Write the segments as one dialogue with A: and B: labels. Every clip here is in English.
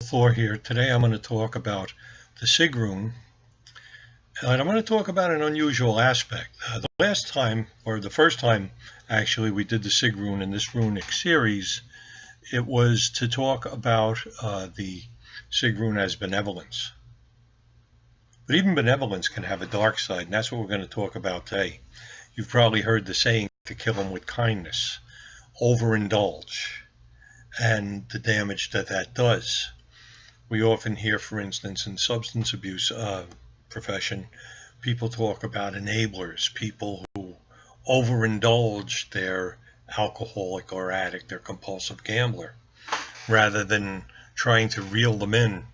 A: Thor here. Today I'm going to talk about the Sig Rune, and I'm going to talk about an unusual aspect. The last time, or the first time actually, we did the Sig Rune in this runic series, it was to talk about the Sig Rune as benevolence. But even benevolence can have a dark side, and that's what we're going to talk about today. You've probably heard the saying, to kill them with kindness, overindulge, and the damage that that does. We often hear, for instance, in substance abuse profession, people talk about enablers, people who overindulge their alcoholic or addict or compulsive gambler, rather than trying to reel them in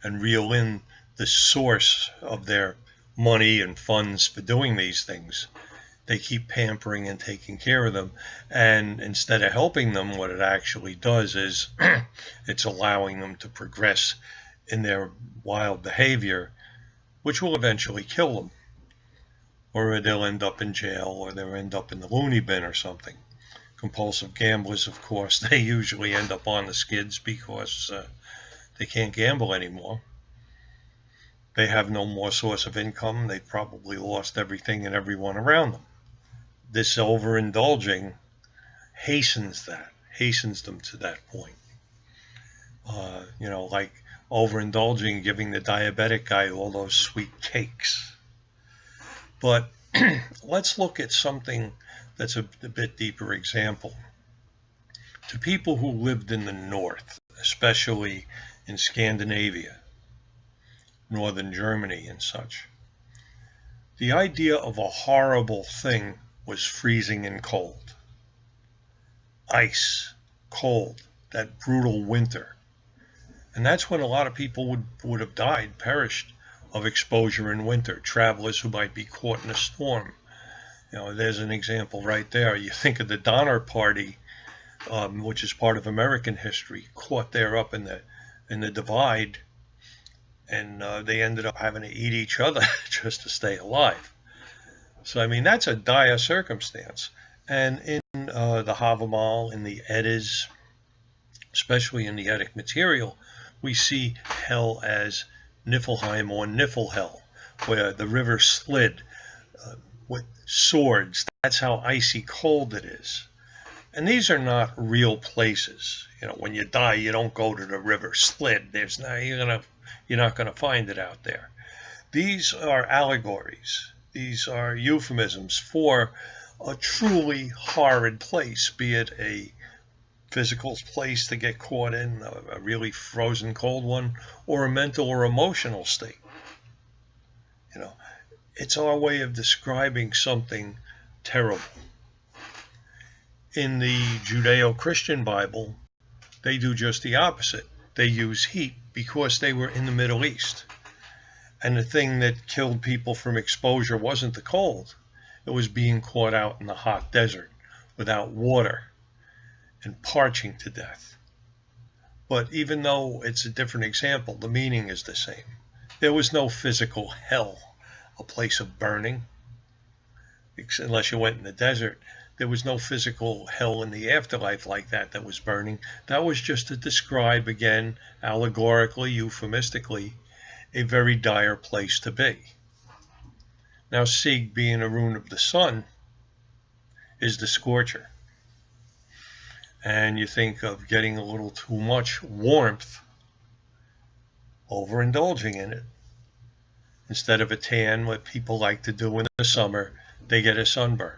A: and reel in the source of their money and funds for doing these things. They keep pampering and taking care of them, and instead of helping them, what it actually does is it's allowing them to progress in their wild behavior, which will eventually kill them, or they'll end up in jail, or they'll end up in the loony bin or something. Compulsive gamblers, of course, they usually end up on the skids because they can't gamble anymore. They have no more source of income. They've probably lost everything and everyone around them. This overindulging hastens them to that point. Like overindulging, giving the diabetic guy all those sweet cakes. But let's look at something that's a bit deeper example. To people who lived in the north, especially in Scandinavia, northern Germany and such, the idea of a horrible thing was freezing and cold. Ice, cold, that brutal winter. And that's when a lot of people would have died, perished of exposure in winter. Travelers who might be caught in a storm. There's an example right there. You think of the Donner Party, which is part of American history, caught there up in the divide, and they ended up having to eat each other just to stay alive. So, I mean, that's a dire circumstance. And in the Havamal, in the Eddas, especially in the Eddic material, we see hell as Niflheim or Niflhel, where the river slid with swords. That's how icy cold it is. And these are not real places. When you die, you don't go to the river slid. You're not going to find it out there. These are allegories. These are euphemisms for a truly horrid place, be it a physical place to get caught in, a really frozen cold one, or a mental or emotional state. It's our way of describing something terrible. In the Judeo-Christian Bible, they do just the opposite. They use heat because they were in the Middle East. And the thing that killed people from exposure wasn't the cold. It was being caught out in the hot desert without water and parching to death. But even though it's a different example, the meaning is the same. There was no physical hell, a place of burning, unless you went in the desert. There was no physical hell in the afterlife like that was burning. That was just to describe, again, allegorically, euphemistically, a very dire place to be. Now, Sig, being a rune of the sun, is the Scorcher. And you think of getting a little too much warmth, overindulging in it. Instead of a tan, what people like to do in the summer, they get a sunburn.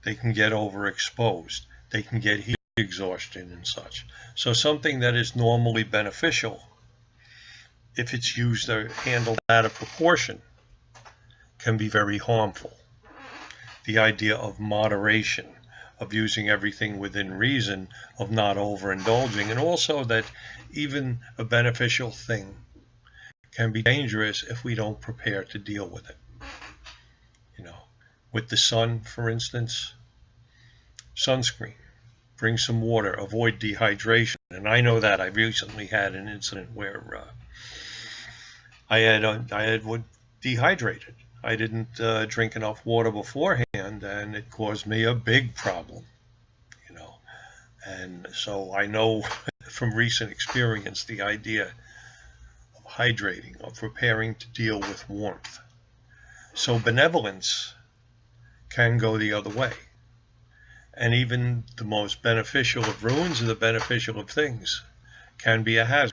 A: They can get overexposed. They can get heat exhaustion and such. So something that is normally beneficial, if it's used or handled out of proportion, can be very harmful. The idea of moderation, of using everything within reason, of not overindulging, and also that even a beneficial thing can be dangerous if we don't prepare to deal with it. With the sun, for instance, sunscreen, bring some water, avoid dehydration. And I know that I recently had an incident where I had dehydrated. I didn't drink enough water beforehand, and it caused me a big problem. And so I know from recent experience, the idea of hydrating, of preparing to deal with warmth. So benevolence can go the other way. And even the most beneficial of runes and the beneficial of things can be a hazard.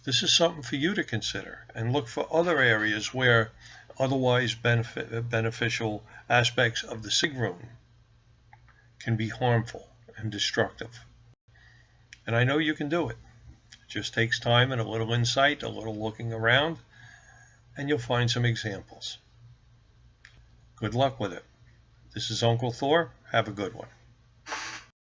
A: This is something for you to consider, and look for other areas where otherwise beneficial aspects of the Sig Rune can be harmful and destructive. And I know you can do it. It just takes time and a little insight, a little looking around, and you'll find some examples. Good luck with it. This is Uncle Thor. Have a good one.